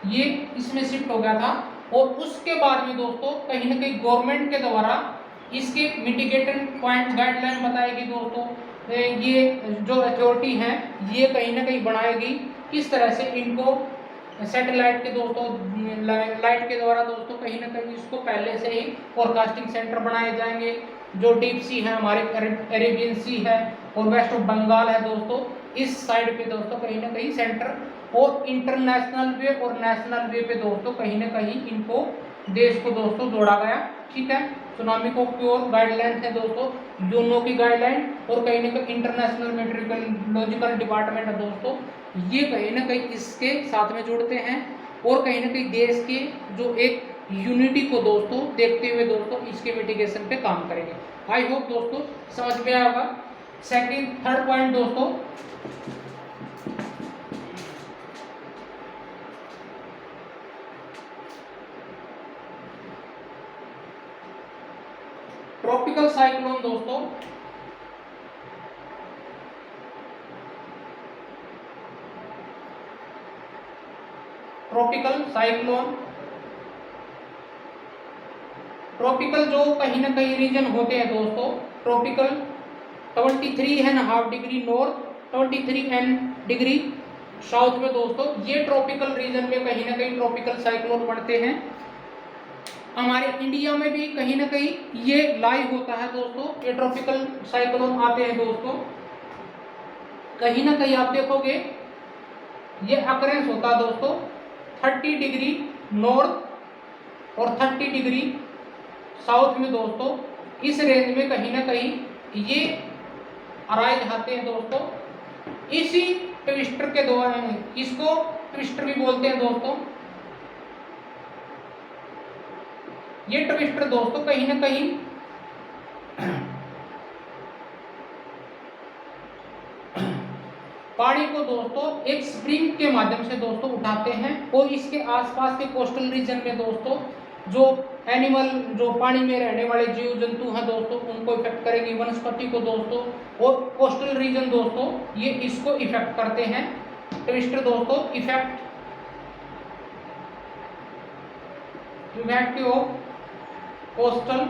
ये इसमें शिफ्ट हो गया था। और उसके बाद में दोस्तों कहीं ना कहीं गवर्नमेंट के द्वारा इसके मिटिगेटिंग पॉइंट गाइडलाइन बताएगी दोस्तों, ये जो अथॉरिटी है ये कहीं ना कहीं बनाएगी किस तरह से इनको सैटेलाइट के दोस्तों लाइट के द्वारा दोस्तों कहीं ना कहीं इसको पहले से ही फोरकास्टिंग सेंटर बनाए जाएंगे। जो डीप सी है हमारे अरेबियन सी है और वेस्ट ऑफ बंगाल है दोस्तों, इस साइड पे दोस्तों कहीं ना कहीं सेंटर, और इंटरनेशनल वे और नेशनल वे पे दोस्तों कहीं ना कहीं इनको देश को दोस्तों जोड़ा गया। ठीक है, सुनामी को प्योर गाइडलाइन है दोस्तों, यूनो की गाइडलाइन, और कहीं ना कहीं इंटरनेशनल मेट्रोलॉजिकल डिपार्टमेंट है दोस्तों, ये कहीं ना कहीं इसके साथ में जुड़ते हैं और कहीं ना कहीं देश के जो एक यूनिटी को दोस्तों देखते हुए दोस्तों इसके मिटिगेशन पे काम करेंगे। आई होप दोस्तों समझ में आया होगा। थर्ड पॉइंट दोस्तों, ट्रॉपिकल साइक्लोन दोस्तों, ट्रॉपिकल साइक्लोन, ट्रॉपिकल जो कहीं ना कहीं रीजन होते हैं दोस्तों, tropical 23.5 degree north, 23 degree south में दोस्तों, ये ट्रॉपिकल रीजन में कहीं ना कहीं ट्रॉपिकल साइक्लोन बनते हैं। हमारे इंडिया में भी कहीं ना कहीं ये लाई होता है दोस्तों, ये ट्रॉपिकल साइक्लोन आते हैं दोस्तों। कहीं ना कहीं आप देखोगे ये अकरेंस होता है दोस्तों 30 डिग्री नॉर्थ और 30 डिग्री साउथ में दोस्तों, इस रेंज में कहीं ना कहीं ये अराइज आते हैं दोस्तों। इसी ट्विस्टर के द्वारा, इसको ट्विस्टर भी बोलते हैं दोस्तों, ये ट्विस्टर दोस्तों कहीं ना कहीं पानी को दोस्तों एक स्प्रिंग के माध्यम से दोस्तों उठाते हैं और इसके आसपास के कोस्टल रीजन में दोस्तों जो एनिमल, जो पानी में रहने वाले जीव जंतु हैं दोस्तों, उनको इफेक्ट करेगी, वनस्पति को दोस्तों, और कोस्टल रीजन दोस्तों ये इसको इफेक्ट करते हैं। ट्विस्टर दोस्तों इफेक्ट ऑफ कोस्टल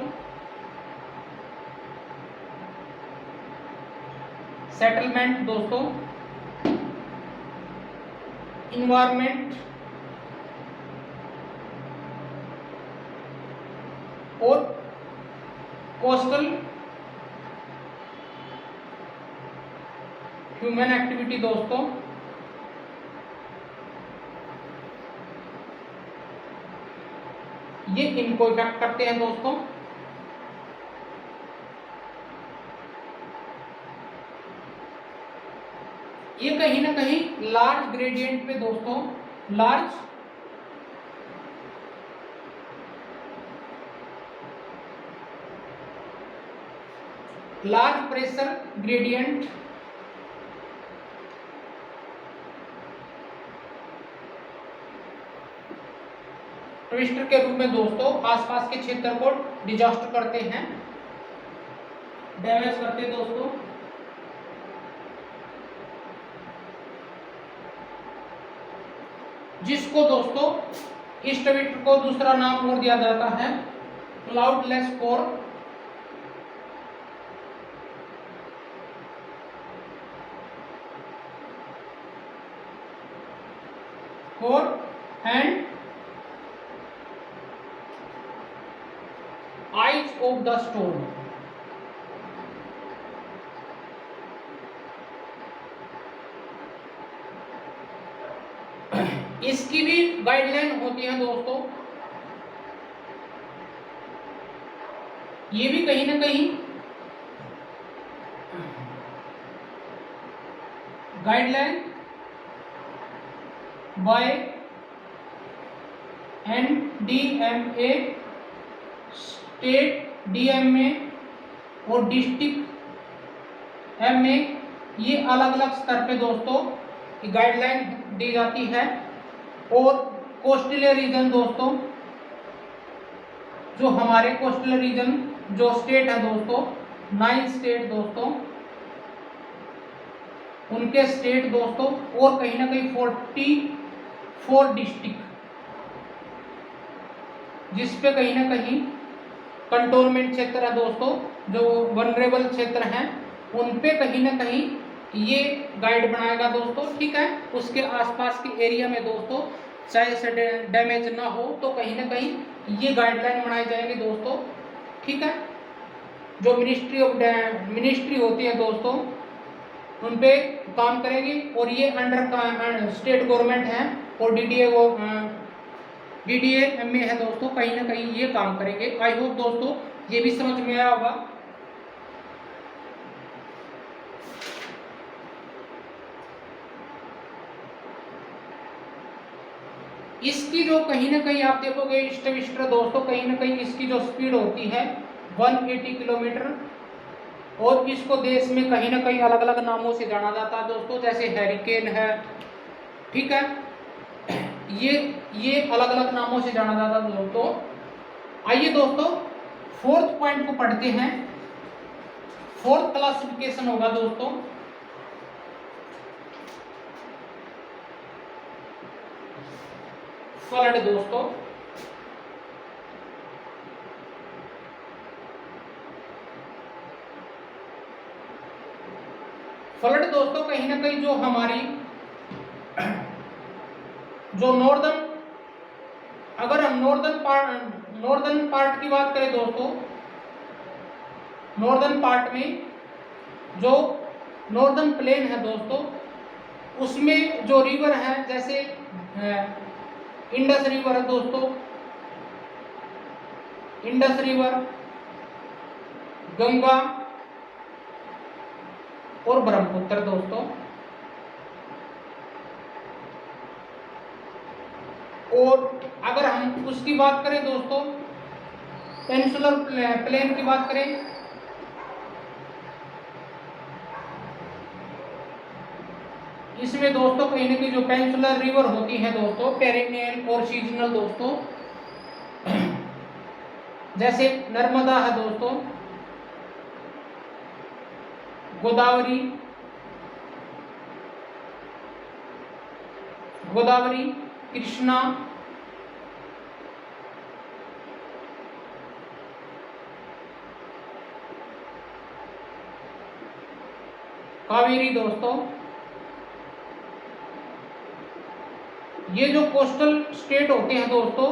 सेटलमेंट दोस्तों, इन्वायरमेंट और कोस्टल ह्यूमन एक्टिविटी दोस्तों, ये इनको इफेक्ट करते हैं दोस्तों। ये कहीं ना कहीं लार्ज ग्रेडियंट पे दोस्तों, लार्ज प्रेशर ग्रेडियंट ट्विस्टर के रूप में दोस्तों आसपास के क्षेत्र को डिजास्टर करते हैं, डैमेज करते हैं दोस्तों। जिसको दोस्तों ईस्ट विंड को दूसरा नाम और दिया जाता है cloudless core and eyes of the storm. इसकी भी गाइडलाइन होती है दोस्तों। ये भी कहीं ना कहीं guideline by NDMA, state DMA और डिस्ट्रिक्ट MA, ये अलग अलग स्तर पे दोस्तों गाइडलाइन दी जाती है। और कोस्टल रीजन दोस्तों, जो हमारे कोस्टल रीजन जो स्टेट है दोस्तों, 9 स्टेट दोस्तों, उनके स्टेट दोस्तों, और कहीं ना कहीं 44 डिस्ट्रिक्ट, जिसपे कहीं ना कहीं कंटोनमेंट क्षेत्र है दोस्तों, जो वनरेबल क्षेत्र हैं, उन पे कहीं ना कहीं ये गाइड बनाएगा दोस्तों। ठीक है, उसके आसपास के एरिया में दोस्तों चाहे से डैमेज ना हो तो कहीं ना कहीं ये गाइडलाइन बनाई जाएगी दोस्तों। ठीक है, जो मिनिस्ट्री होती है दोस्तों, उन पे काम करेगी और ये अंडर स्टेट गवर्नमेंट है और DDA-MA है दोस्तों, कहीं ना कहीं ये काम करेंगे। आई होप दोस्तों ये भी समझ में आया होगा। इसकी जो कहीं ना कहीं आप देखोगे ईस्ट दोस्तों, कहीं ना कहीं इसकी जो स्पीड होती है 180 किलोमीटर, और इसको देश में कहीं ना कहीं अलग अलग नामों से जाना जाता है दोस्तों, जैसे हैरिकेन है। ठीक है, ये अलग अलग नामों से जाना जाता है दोस्तों। आइए दोस्तों 4th पॉइंट को पढ़ते हैं। 4th क्लासिफिकेशन होगा दोस्तों फ्लड दोस्तों। फ्लड दोस्तों कहीं ना कहीं जो हमारी जो अगर हम नॉर्दर्न पार्ट की बात करें दोस्तों, नॉर्दर्न पार्ट में जो नॉर्दर्न प्लेन है दोस्तों, उसमें जो रिवर है जैसे इंडस रिवर है दोस्तों, इंडस रिवर, गंगा और ब्रह्मपुत्र दोस्तों। और अगर हम उसकी बात करें दोस्तों, पेनिनसुलर प्लेन की बात करें, इसमें दोस्तों कहीं ना कहीं जो पेनिनसुलर रिवर होती है दोस्तों, पेरिनियल और सीजनल दोस्तों, जैसे नर्मदा है दोस्तों, गोदावरी, कृष्णा, कावेरी दोस्तों। ये जो कोस्टल स्टेट होते हैं दोस्तों,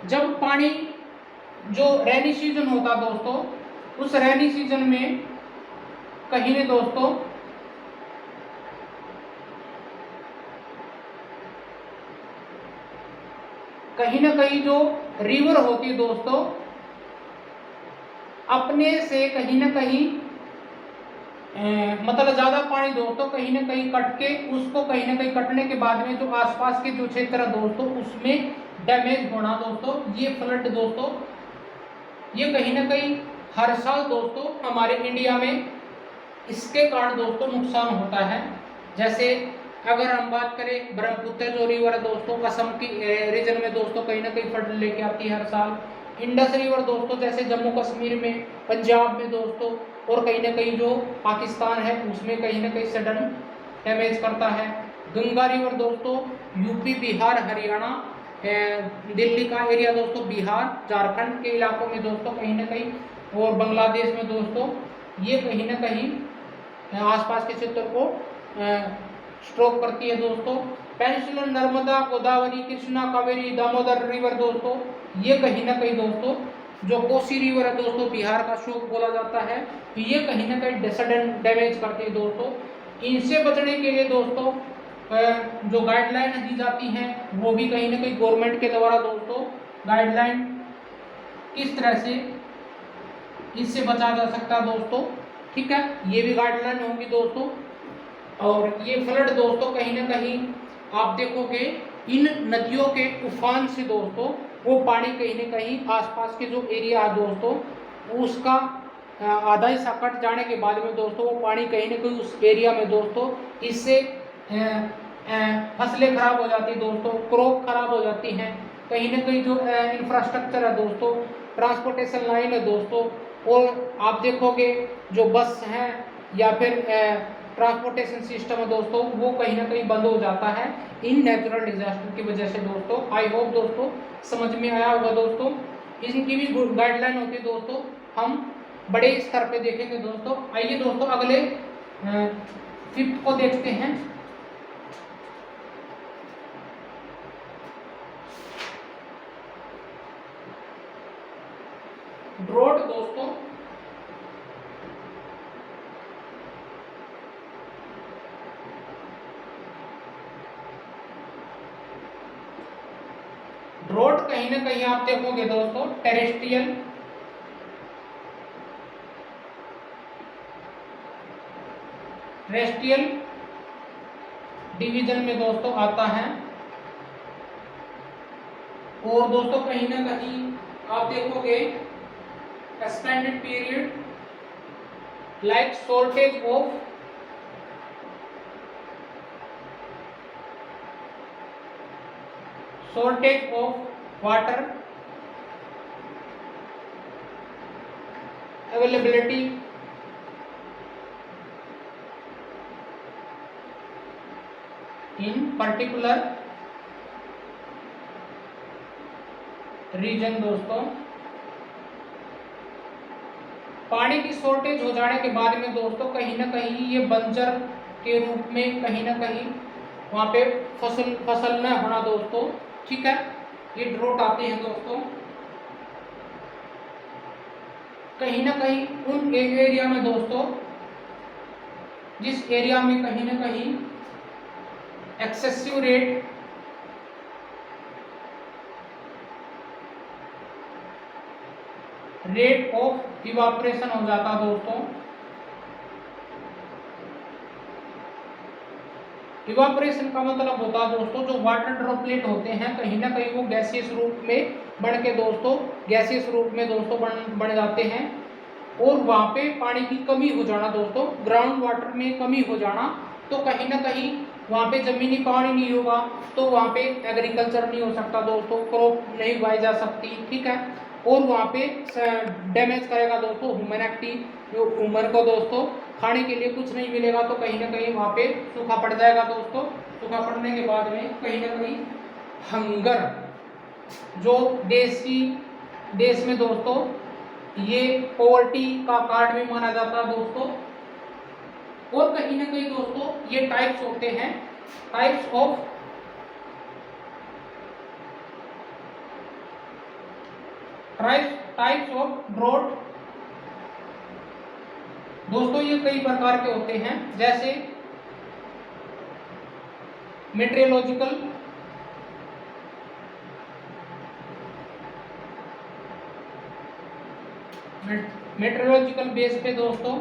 जब पानी जो रेनी सीजन होता दोस्तों, उस रेनी सीजन में कहीं ने दोस्तों कहीं ना कहीं जो रिवर होती है दोस्तों, अपने से कहीं ना कहीं मतलब ज्यादा पानी दोस्तों कहीं ना कहीं कट के, उसको कहीं ना कहीं कटने के बाद में जो आसपास के जो क्षेत्र है दोस्तों, उसमें डैमेज होना दोस्तों, ये फ्लड दोस्तों, ये कहीं ना कहीं हर साल दोस्तों हमारे इंडिया में इसके कारण दोस्तों नुकसान होता है। जैसे अगर हम बात करें ब्रह्मपुत्र जो रिवर है दोस्तों, असम की रीजन में दोस्तों कहीं ना कहीं फ्लड लेके आती है हर साल। इंडस रिवर दोस्तों जैसे जम्मू कश्मीर में, पंजाब में दोस्तों, और कहीं ना कहीं जो पाकिस्तान है उसमें कहीं ना कहीं सडन डैमेज करता है। गंगा रिवर दोस्तों यूपी, बिहार, हरियाणा, दिल्ली का एरिया दोस्तों, बिहार, झारखंड के इलाकों में दोस्तों कहीं ना कहीं, और बांग्लादेश में दोस्तों ये कहीं ना कहीं आसपास के क्षेत्र को स्ट्रोक करती है दोस्तों। पेंसिल, नर्मदा, गोदावरी, कृष्णा, कावेरी, दामोदर रिवर दोस्तों ये कहीं ना कहीं दोस्तों, जो कोसी रिवर है दोस्तों बिहार का शोक बोला जाता है, ये कहीं ना कहीं डेसर्ट डैमेज करते हैं दोस्तों। इनसे बचने के लिए दोस्तों जो गाइडलाइन दी जाती हैं वो भी कहीं ना कहीं गवर्नमेंट के द्वारा दोस्तों गाइडलाइन किस तरह से इससे बचा जा सकता है दोस्तों, ठीक है, ये भी गाइडलाइन होंगी दोस्तों। और ये फ्लड दोस्तों कहीं ना कहीं आप देखोगे इन नदियों के उफान से दोस्तों वो पानी कहीं ना कहीं आसपास के जो एरिया है दोस्तों उसका आधा हिस्सा कट जाने के बाद में दोस्तों वो पानी कहीं ना कहीं उस एरिया में दोस्तों इससे फसलें खराब हो जाती है दोस्तों, क्रॉप खराब हो जाती हैं, कहीं ना कहीं जो इंफ्रास्ट्रक्चर है दोस्तों, ट्रांसपोर्टेशन लाइन है दोस्तों, और आप देखोगे जो बस हैं या फिर ट्रांसपोर्टेशन सिस्टम है दोस्तों वो कहीं ना कहीं बंद हो जाता है इन नेचुरल डिजास्टर की वजह से दोस्तों। आई होप दोस्तों समझ में आया होगा दोस्तों। इनकी भी गाइडलाइन होती है दोस्तों, हम बड़े स्तर पे देखेंगे दोस्तों। आइए दोस्तों अगले 5th को देखते हैं। ड्रॉट दोस्तों ड्रॉट कहीं ना कहीं आप देखोगे दोस्तों टेरेस्ट्रियल डिवीजन में दोस्तों आता है, और दोस्तों कहीं ना कहीं आप देखोगे extended period like shortage of water availability, in particular region दोस्तों। पानी की शॉर्टेज हो जाने के बाद में दोस्तों कहीं ना कहीं ये बंजर के रूप में कहीं ना कहीं वहाँ पे फसल न होना दोस्तों, ठीक है, ये ड्रॉट आते हैं दोस्तों। कहीं ना कहीं उन एरिया में दोस्तों जिस एरिया में कहीं ना कहीं एक्सेसिव रेट ऑफ इवापोरेशन हो जाता दोस्तों। इवापोरेशन का मतलब होता है दोस्तों जो वाटर ड्रॉपलेट होते हैं कहीं ना कहीं वो गैसियस रूप में बढ़ के दोस्तों गैसियस रूप में दोस्तों बन जाते हैं, और वहाँ पे पानी की कमी हो जाना दोस्तों, ग्राउंड वाटर में कमी हो जाना, तो कहीं ना कहीं वहाँ पे जमीनी पानी नहीं होगा तो वहाँ पे एग्रीकल्चर नहीं हो सकता दोस्तों, क्रॉप नहीं उगाई जा सकती, ठीक है, और वहाँ पे डैमेज करेगा दोस्तों ह्यूमैनिटी, जो ह्यूमन को दोस्तों खाने के लिए कुछ नहीं मिलेगा, तो कहीं ना कहीं वहाँ पे सूखा पड़ जाएगा दोस्तों। सूखा पड़ने के बाद में कहीं ना कहीं हंगर जो देश में दोस्तों ये पॉवर्टी का कार्ड भी माना जाता है दोस्तों। और कहीं ना कहीं दोस्तों ये टाइप्स होते हैं, टाइप्स ऑफ ड्रॉट दोस्तों ये कई प्रकार के होते हैं, जैसे मेट्रोलॉजिकल बेस पे दोस्तों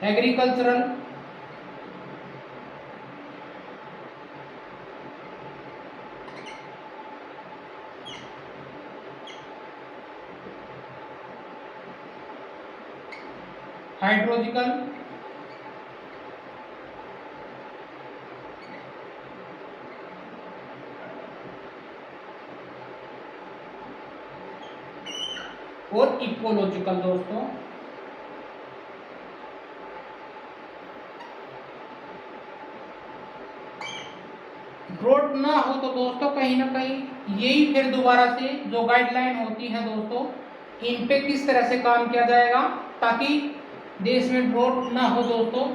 एग्रीकल्चरल, हाइड्रोलॉजिकल, और इकोलॉजिकल दोस्तों। ड्रॉट ना हो तो दोस्तों कहीं ना कहीं यही फिर दोबारा से जो गाइडलाइन होती है दोस्तों, इन पे किस तरह से काम किया जाएगा ताकि देश में ड्रॉट ना हो दोस्तों।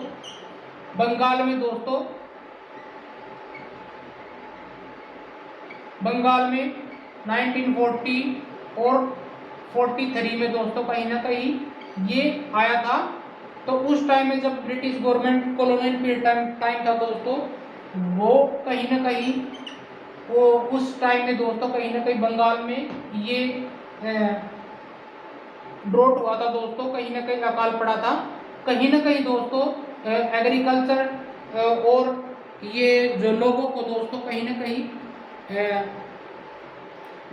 बंगाल में दोस्तों, बंगाल में 1940 और 43 में दोस्तों कहीं ना कहीं ये आया था। तो उस टाइम में जब British government colonial period time था दोस्तों, वो कहीं ना कहीं वो उस टाइम में दोस्तों कहीं ना कहीं बंगाल में ये ड्रॉट हुआ था दोस्तों, कहीं ना कहीं अकाल पड़ा था। कहीं ना कहीं दोस्तों एग्रीकल्चर और ये जो लोगों को दोस्तों कहीं ना कहीं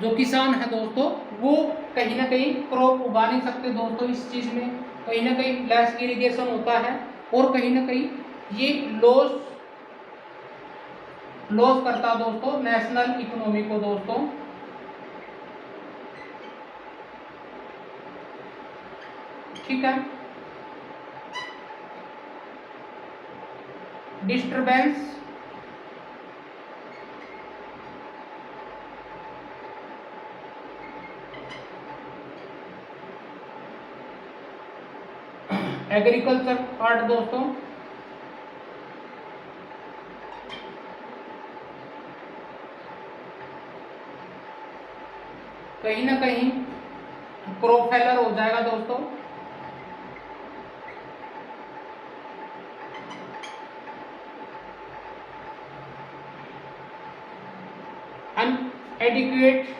जो किसान है दोस्तों वो कहीं ना कहीं क्रॉप उगा नहीं सकते दोस्तों। इस चीज़ में कहीं ना कहीं लेस इरिगेशन होता है और कहीं ना कहीं ये लॉस करता दोस्तों नेशनल इकोनॉमी को दोस्तों। ठीक है, डिस्टरबेंस एग्रीकल्चर पार्ट दोस्तों, कहीं ना कहीं क्रॉप फेलर हो जाएगा दोस्तों। अनएडिक्वेट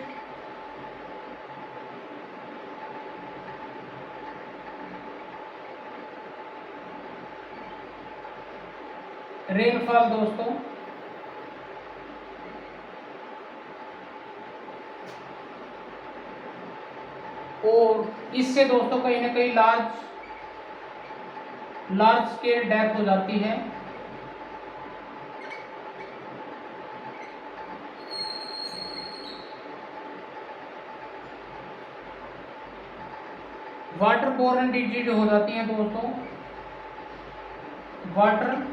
रेनफॉल दोस्तों, और इससे दोस्तों कहीं ना कहीं लार्ज स्केल डेथ हो जाती है। वाटर बोर्न डिजीज हो जाती है दोस्तों, वाटर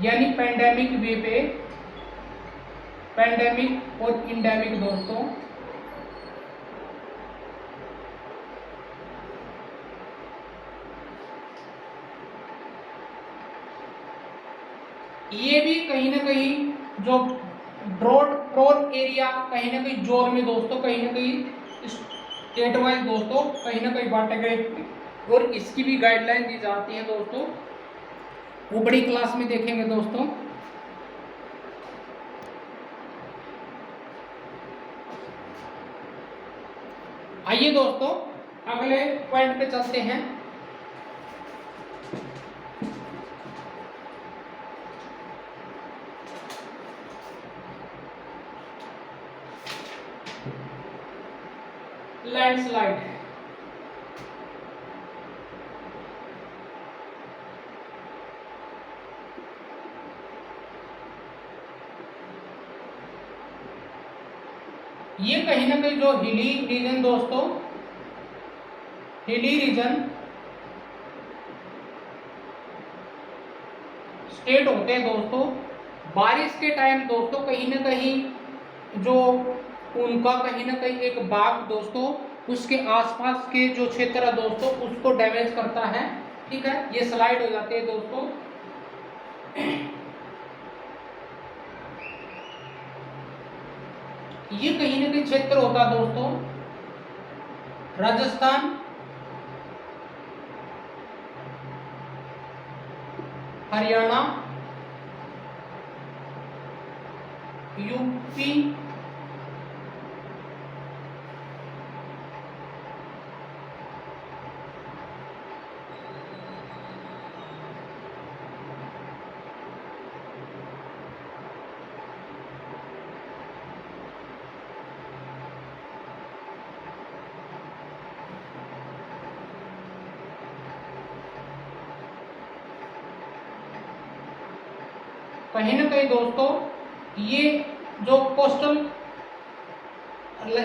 यानी पेंडेमिक वे पे, पेंडेमिक और इंडेमिक दोस्तों। ये भी कहीं ना कहीं जो ड्रॉट प्रोन एरिया कहीं ना कहीं जोन में दोस्तों कहीं ना कहीं स्टेट वाइज दोस्तों कहीं ना कहीं बांटे गए और इसकी भी गाइडलाइन दी जाती है दोस्तों, वो बड़ी क्लास में देखेंगे दोस्तों। आइए दोस्तों अगले पॉइंट पे चलते हैं। लैंडस्लाइड, ये कहीं ना कहीं जो हिली रीजन दोस्तों, हिली रीजन स्टेट होते हैं दोस्तों, बारिश के टाइम दोस्तों कहीं ना कहीं जो उनका कहीं ना कहीं एक बाग दोस्तों उसके आसपास के जो क्षेत्र है दोस्तों उसको डैमेज करता है। ठीक है, ये स्लाइड हो जाते हैं दोस्तों। ये कहीं ना कहीं क्षेत्र होता है दोस्तों राजस्थान, हरियाणा, यूपी, कहीं ना कहीं दोस्तों ये जो कोस्टल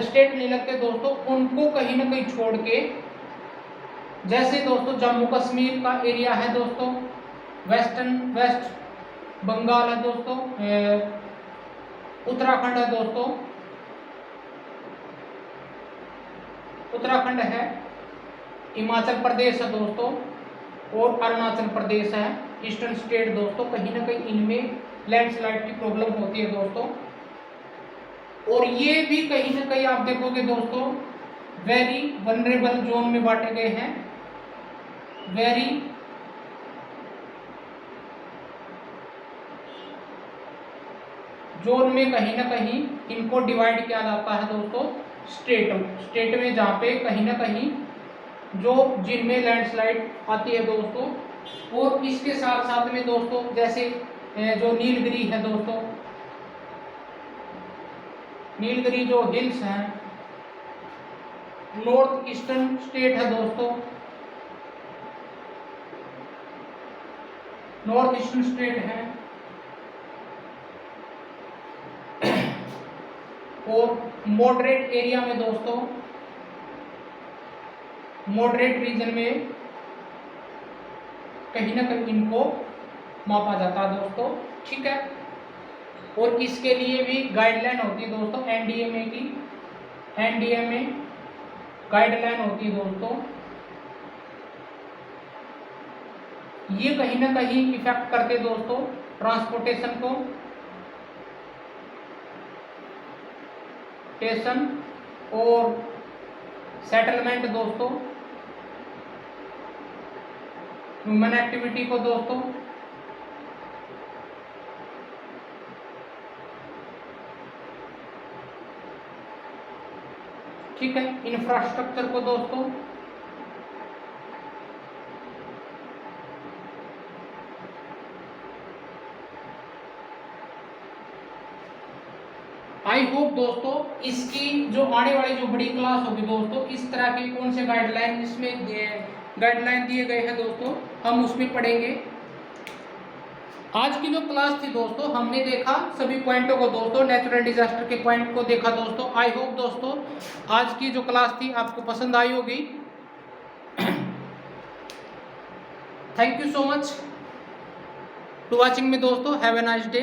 स्टेट नहीं लगते दोस्तों उनको कहीं ना कहीं छोड़ के, जैसे दोस्तों जम्मू कश्मीर का एरिया है दोस्तों, वेस्ट बंगाल है दोस्तों, उत्तराखंड है दोस्तों, उत्तराखंड है, हिमाचल प्रदेश है दोस्तों, और अरुणाचल प्रदेश है। ईस्टर्न स्टेट दोस्तों, कहीं ना कहीं इनमें लैंडस्लाइड की प्रॉब्लम होती है दोस्तों। और ये भी कहीं ना कहीं आप देखोगे दोस्तों वेरी वनरेबल जोन में बांटे गए हैं, वेरी जोन में कहीं ना कहीं इनको डिवाइड किया जाता है दोस्तों स्टेट में, जहाँ पे कहीं ना कहीं जो जिनमें लैंडस्लाइड आती है दोस्तों। और इसके साथ साथ में दोस्तों जैसे जो नीलगिरी है दोस्तों, नीलगिरी जो हिल्स हैं, नॉर्थ ईस्टर्न स्टेट है दोस्तों, नॉर्थ ईस्टर्न स्टेट है, और मॉडरेट एरिया में दोस्तों, मॉडरेट रीजन में कहीं ना कहीं इनको मापा जाता है दोस्तों, ठीक है। और इसके लिए भी गाइडलाइन होती है दोस्तों, एनडीएमए की, एनडीएमए गाइडलाइन होती है दोस्तों। ये कहीं ना कहीं इफेक्ट करते दोस्तों ट्रांसपोर्टेशन को, टेशन और सेटलमेंट दोस्तों, ह्यूमन एक्टिविटी को दोस्तों। ठीक है, इंफ्रास्ट्रक्चर को दोस्तों। आई होप दोस्तों इसकी जो आने वाली जो बड़ी क्लास होगी दोस्तों, इस तरह के कौन से गाइडलाइन इसमें गाइडलाइन दिए गए हैं दोस्तों, हम उसमें पढ़ेंगे। आज की जो क्लास थी दोस्तों, हमने देखा सभी पॉइंटों को दोस्तों, नेचुरल डिजास्टर के पॉइंट को देखा दोस्तों। आई होप दोस्तों आज की जो क्लास थी आपको पसंद आई होगी। Thank you so much to watching me दोस्तों, हैव ए नाइस डे।